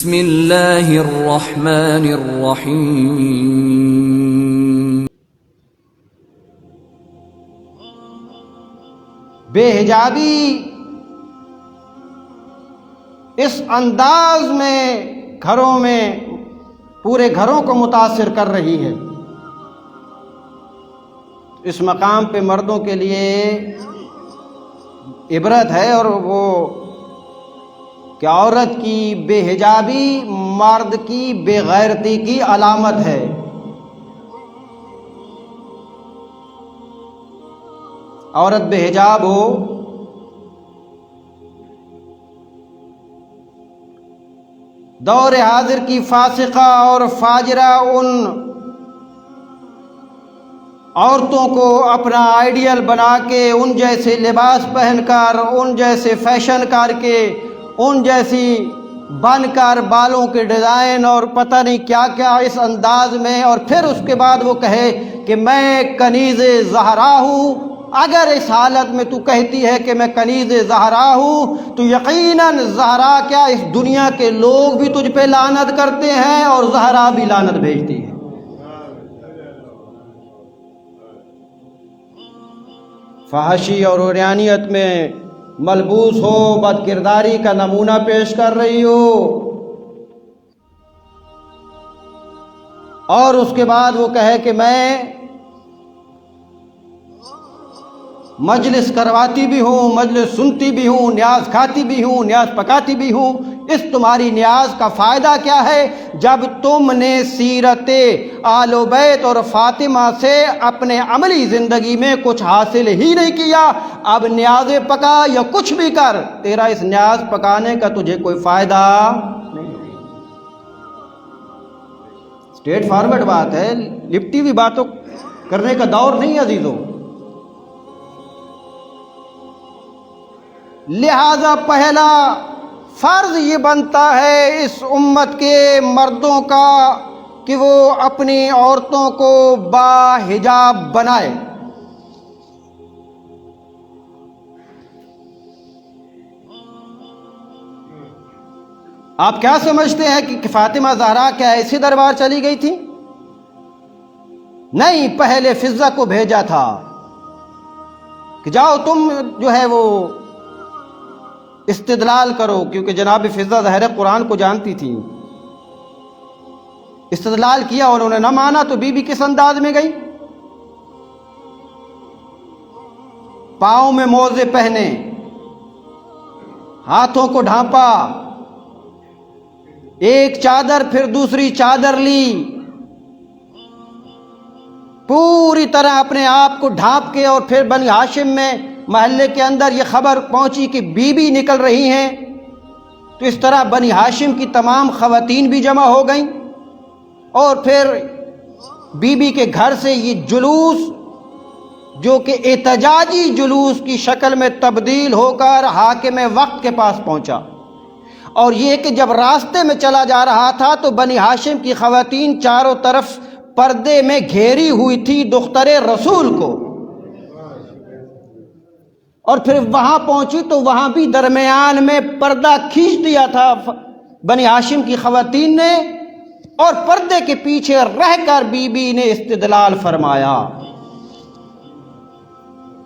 بسم اللہ الرحمن الرحیم۔ بے حجابی اس انداز میں گھروں میں پورے گھروں کو متاثر کر رہی ہے۔ اس مقام پہ مردوں کے لیے عبرت ہے، اور وہ کہ عورت کی بے حجابی مرد کی بے غیرتی کی علامت ہے۔ عورت بے حجاب ہو دور حاضر کی فاسقہ اور فاجرہ ان عورتوں کو اپنا آئیڈیل بنا کے، ان جیسے لباس پہن کر، ان جیسے فیشن کر کے، ان جیسی بن کر، بالوں کے ڈیزائن اور پتہ نہیں کیا کیا اس انداز میں، اور پھر اس کے بعد وہ کہے کہ میں کنیز زہرا ہوں۔ اگر اس حالت میں تو کہتی ہے کہ میں کنیز زہرا ہوں، تو یقیناً زہرا کیا اس دنیا کے لوگ بھی تجھ پہ لعنت کرتے ہیں، اور زہرا بھی لعنت بھیجتی ہے۔ فحاشی اور عریانیت میں ملبوس ہو، بد کرداری کا نمونہ پیش کر رہی ہو، اور اس کے بعد وہ کہے کہ میں مجلس کرواتی بھی ہوں، مجلس سنتی بھی ہوں، نیاز کھاتی بھی ہوں، نیاز پکاتی بھی ہوں۔ اس تمہاری نیاز کا فائدہ کیا ہے جب تم نے سیرت آل و بیت اور فاطمہ سے اپنے عملی زندگی میں کچھ حاصل ہی نہیں کیا؟ اب نیازیں پکا یا کچھ بھی کر، تیرا اس نیاز پکانے کا تجھے کوئی فائدہ نہیں۔ اسٹریٹ فارورڈ بات ہے، لپٹی ہوئی باتوں کرنے کا دور نہیں عزیزوں۔ لہذا پہلا فرض یہ بنتا ہے اس امت کے مردوں کا کہ وہ اپنی عورتوں کو باحجاب بنائے۔ آپ کیا سمجھتے ہیں کہ فاطمہ زہرا کیا ایسے دربار چلی گئی تھی؟ نہیں، پہلے فضہ کو بھیجا تھا کہ جاؤ تم جو ہے وہ استدلال کرو، کیونکہ جناب فضہ ظاہر قرآن کو جانتی تھی۔ استدلال کیا، انہوں نے نہ مانا تو بی بی کس انداز میں گئی؟ پاؤں میں موزے پہنے، ہاتھوں کو ڈھانپا، ایک چادر پھر دوسری چادر لی، پوری طرح اپنے آپ کو ڈھانپ کے، اور پھر بنی ہاشم میں محلے کے اندر یہ خبر پہنچی کہ بی بی نکل رہی ہیں، تو اس طرح بنی ہاشم کی تمام خواتین بھی جمع ہو گئیں، اور پھر بی بی کے گھر سے یہ جلوس جو کہ احتجاجی جلوس کی شکل میں تبدیل ہو کر حاکم وقت کے پاس پہنچا۔ اور یہ کہ جب راستے میں چلا جا رہا تھا تو بنی ہاشم کی خواتین چاروں طرف پردے میں گھیری ہوئی تھی دختر رسول کو، اور پھر وہاں پہنچی تو وہاں بھی درمیان میں پردہ کھینچ دیا تھا بنی ہاشم کی خواتین نے، اور پردے کے پیچھے رہ کر بی بی نے استدلال فرمایا۔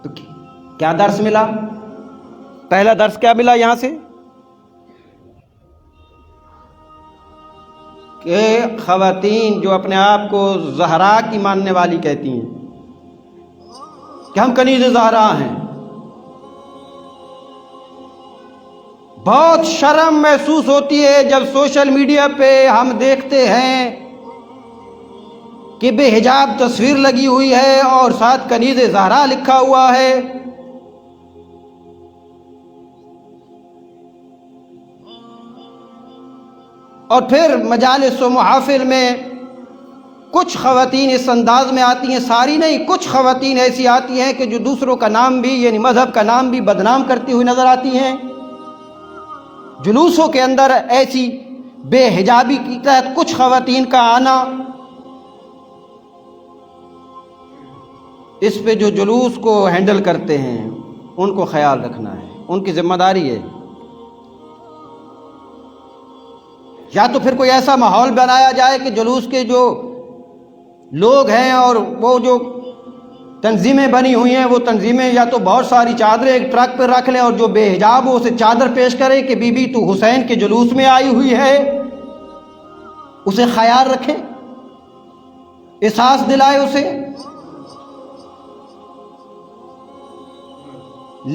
تو کیا درس ملا؟ پہلا درس کیا ملا یہاں سے؟ کہ خواتین جو اپنے آپ کو زہرا کی ماننے والی کہتی ہیں کہ ہم کنیز زہرا ہیں، بہت شرم محسوس ہوتی ہے جب سوشل میڈیا پہ ہم دیکھتے ہیں کہ بے حجاب تصویر لگی ہوئی ہے اور ساتھ کنیز زہرا لکھا ہوا ہے۔ اور پھر مجالس و محافل میں کچھ خواتین اس انداز میں آتی ہیں، ساری نہیں، کچھ خواتین ایسی آتی ہیں کہ جو دوسروں کا نام بھی، یعنی مذہب کا نام بھی بدنام کرتی ہوئی نظر آتی ہیں۔ جلوسوں کے اندر ایسی بے حجابی کی تحت کچھ خواتین کا آنا، اس پہ جو جلوس کو ہینڈل کرتے ہیں ان کو خیال رکھنا ہے، ان کی ذمہ داری ہے۔ یا تو پھر کوئی ایسا ماحول بنایا جائے کہ جلوس کے جو لوگ ہیں اور وہ جو تنظیمیں بنی ہوئی ہیں وہ تنظیمیں یا تو بہت ساری چادریں ایک ٹرک پہ رکھ لیں اور جو بے حجاب ہو اسے چادر پیش کرے کہ بی بی تو حسین کے جلوس میں آئی ہوئی ہے، اسے خیال رکھے، احساس دلائے اسے۔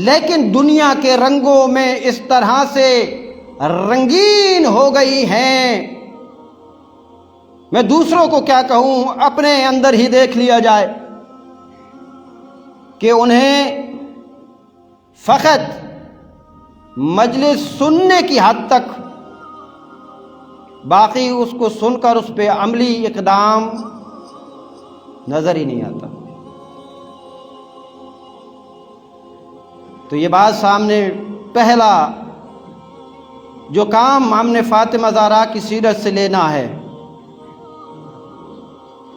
لیکن دنیا کے رنگوں میں اس طرح سے رنگین ہو گئی ہیں، میں دوسروں کو کیا کہوں، اپنے اندر ہی دیکھ لیا جائے کہ انہیں فقط مجلس سننے کی حد تک، باقی اس کو سن کر اس پہ عملی اقدام نظر ہی نہیں آتا۔ تو یہ بات سامنے، پہلا جو کام ہم نے فاطمہ زہرا کی سیرت سے لینا ہے،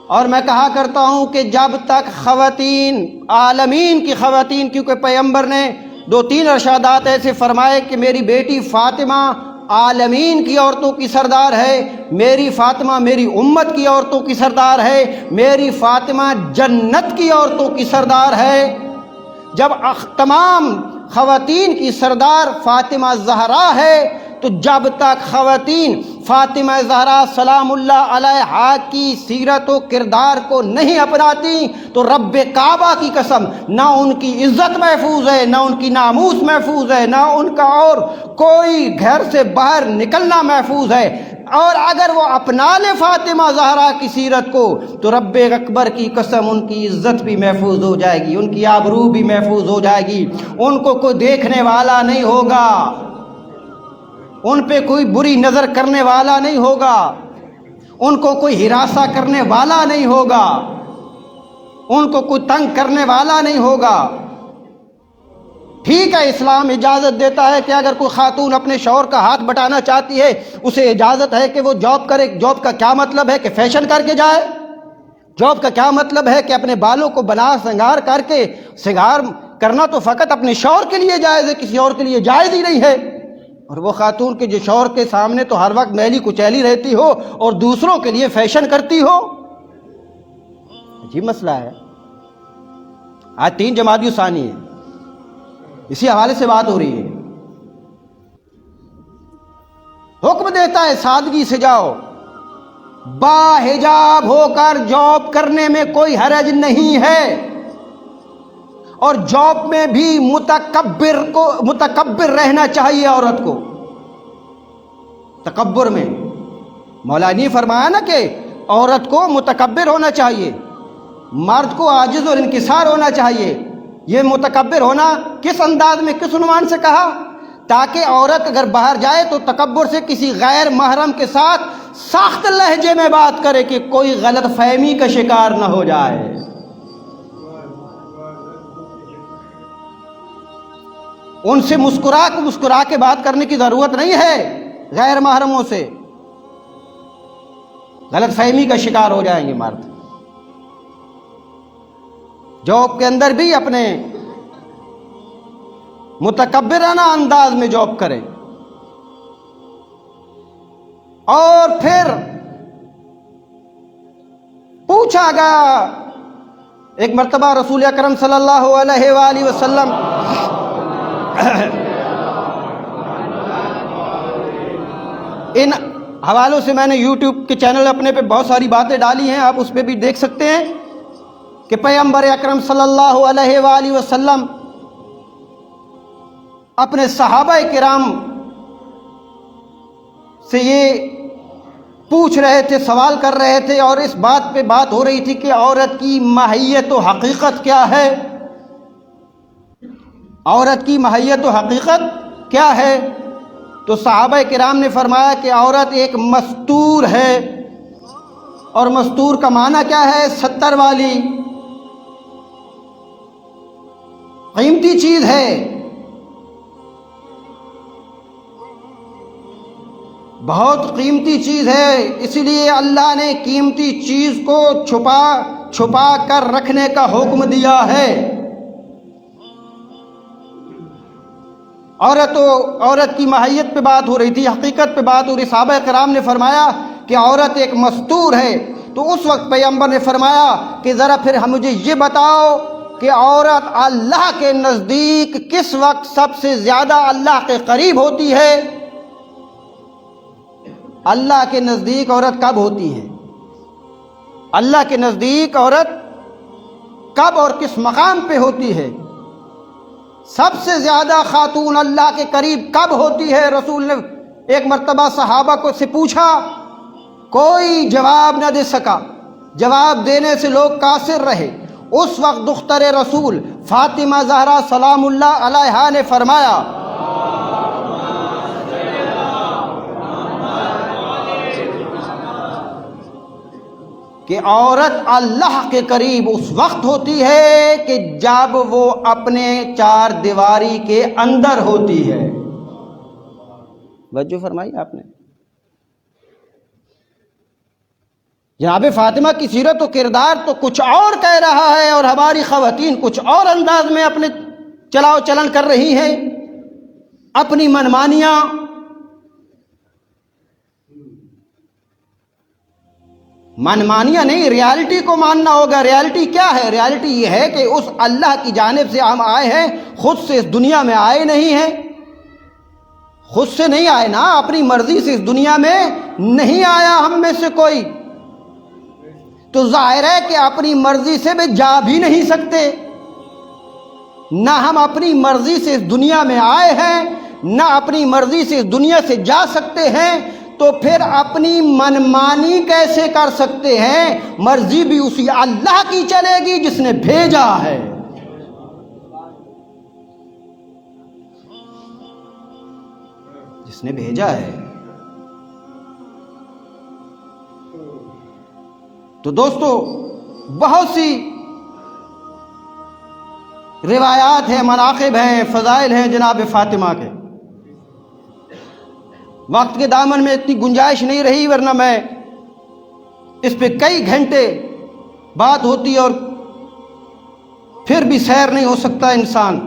اور میں کہا کرتا ہوں کہ جب تک خواتین، عالمین کی خواتین، کیونکہ پیغمبر نے 2-3 ارشادات ایسے فرمائے کہ میری بیٹی فاطمہ عالمین کی عورتوں کی سردار ہے، میری فاطمہ میری امت کی عورتوں کی سردار ہے، میری فاطمہ جنت کی عورتوں کی سردار ہے۔ جب تمام خواتین کی سردار فاطمہ زہرا ہے تو جب تک خواتین فاطمہ زہرا سلام اللہ علیہا کی سیرت و کردار کو نہیں اپناتی تو رب کعبہ کی قسم نہ ان کی عزت محفوظ ہے، نہ ان کی ناموس محفوظ ہے، نہ ان کا اور کوئی گھر سے باہر نکلنا محفوظ ہے۔ اور اگر وہ اپنا لے فاطمہ زہرا کی سیرت کو تو رب اکبر کی قسم ان کی عزت بھی محفوظ ہو جائے گی، ان کی آبرو بھی محفوظ ہو جائے گی، ان کو کوئی دیکھنے والا نہیں ہوگا، ان پہ کوئی بری نظر کرنے والا نہیں ہوگا، ان کو کوئی ہراساں کرنے والا نہیں ہوگا، ان کو کوئی تنگ کرنے والا نہیں ہوگا۔ ٹھیک ہے، اسلام اجازت دیتا ہے کہ اگر کوئی خاتون اپنے شوہر کا ہاتھ بٹانا چاہتی ہے اسے اجازت ہے کہ وہ جاب کرے۔ جاب کا کیا مطلب ہے کہ فیشن کر کے جائے؟ جاب کا کیا مطلب ہے کہ اپنے بالوں کو بنا سنگار کر کے، سنگار کرنا تو فقط اپنے شوہر کے لیے جائز ہے، کسی اور کے لیے جائز ہی نہیں ہے۔ اور وہ خاتون کے جو شوہر کے سامنے تو ہر وقت میلی کچیلی رہتی ہو اور دوسروں کے لیے فیشن کرتی ہو، عجیب مسئلہ ہے۔ آج 3 جمادی ثانی ہے، اسی حوالے سے بات ہو رہی ہے۔ حکم دیتا ہے سادگی سے جاؤ، با حجاب ہو کر جاب کرنے میں کوئی حرج نہیں ہے، اور جاب میں بھی متکبر رہنا چاہیے عورت کو۔ تکبر میں مولا نے فرمایا نا کہ عورت کو متکبر ہونا چاہیے، مرد کو عاجز اور انکسار ہونا چاہیے۔ یہ متکبر ہونا کس انداز میں، کس عنوان سے کہا؟ تاکہ عورت اگر باہر جائے تو تکبر سے کسی غیر محرم کے ساتھ سخت لہجے میں بات کرے کہ کوئی غلط فہمی کا شکار نہ ہو جائے۔ ان سے مسکرا کے بات کرنے کی ضرورت نہیں ہے، غیر محرموں سے غلط فہمی کا شکار ہو جائیں گے مرد۔ جاب کے اندر بھی اپنے متکبرانہ انداز میں جاب کریں۔ اور پھر پوچھا گیا ایک مرتبہ رسول اکرم صلی اللہ علیہ وآلہ وسلم ان حوالوں سے میں نے یوٹیوب کے چینل اپنے پہ بہت ساری باتیں ڈالی ہیں، آپ اس پہ بھی دیکھ سکتے ہیں کہ پیغمبر اکرم صلی اللہ علیہ وآلہ وسلم اپنے صحابہ کرام سے یہ پوچھ رہے تھے، سوال کر رہے تھے، اور اس بات پہ بات ہو رہی تھی کہ عورت کی ماہیت و حقیقت کیا ہے، عورت کی ماہیت و حقیقت کیا ہے؟ تو صحابہ کرام نے فرمایا کہ عورت ایک مستور ہے، اور مستور کا معنی کیا ہے؟ ستر والی، قیمتی چیز ہے۔ بہت قیمتی چیز ہے، اس لیے اللہ نے قیمتی چیز کو چھپا کر رکھنے کا حکم دیا ہے۔ عورت کی ماہیت پہ بات ہو رہی تھی، حقیقت پہ بات ہو رہی. صحابہ کرام نے فرمایا کہ عورت ایک مستور ہے. تو اس وقت پیغمبر نے فرمایا کہ ذرا پھر مجھے یہ بتاؤ کہ عورت اللہ کے نزدیک کس وقت سب سے زیادہ اللہ کے قریب ہوتی ہے؟ اللہ کے نزدیک عورت کب ہوتی ہے؟ اللہ کے نزدیک عورت کب اور کس مقام پہ ہوتی ہے؟ سب سے زیادہ خاتون اللہ کے قریب کب ہوتی ہے؟ رسول نے ایک مرتبہ صحابہ کو سے پوچھا، کوئی جواب نہ دے سکا، جواب دینے سے لوگ قاصر رہے. اس وقت دختر رسول فاطمہ زہرا سلام اللہ علیہا نے فرمایا کہ عورت اللہ کے قریب اس وقت ہوتی ہے کہ جب وہ اپنے چار دیواری کے اندر ہوتی ہے. توجہ فرمائی آپ نے. جناب فاطمہ کی سیرت و کردار تو کچھ اور کہہ رہا ہے اور ہماری خواتین کچھ اور انداز میں اپنے چلاؤ چلن کر رہی ہیں، اپنی منمانیاں. منمانیاں نہیں، ریالٹی کو ماننا ہوگا. ریالٹی کیا ہے؟ ریالٹی یہ ہے کہ اس اللہ کی جانب سے ہم آئے ہیں، خود سے اس دنیا میں آئے نہیں ہیں. خود سے نہیں آئے نا، اپنی مرضی سے اس دنیا میں نہیں آیا ہم میں سے کوئی. تو ظاہر ہے کہ اپنی مرضی سے بھی جا بھی نہیں سکتے. نہ ہم اپنی مرضی سے اس دنیا میں آئے ہیں، نہ اپنی مرضی سے اس دنیا سے جا سکتے ہیں. تو پھر اپنی منمانی کیسے کر سکتے ہیں؟ مرضی بھی اسی اللہ کی چلے گی جس نے بھیجا ہے. جس نے بھیجا ہے. تو دوستو، بہت سی روایات ہیں، مناقب ہیں، فضائل ہیں جناب فاطمہ کے. وقت کے دامن میں اتنی گنجائش نہیں رہی، ورنہ میں اس پہ کئی گھنٹے بات ہوتی اور پھر بھی سیر نہیں ہو سکتا انسان.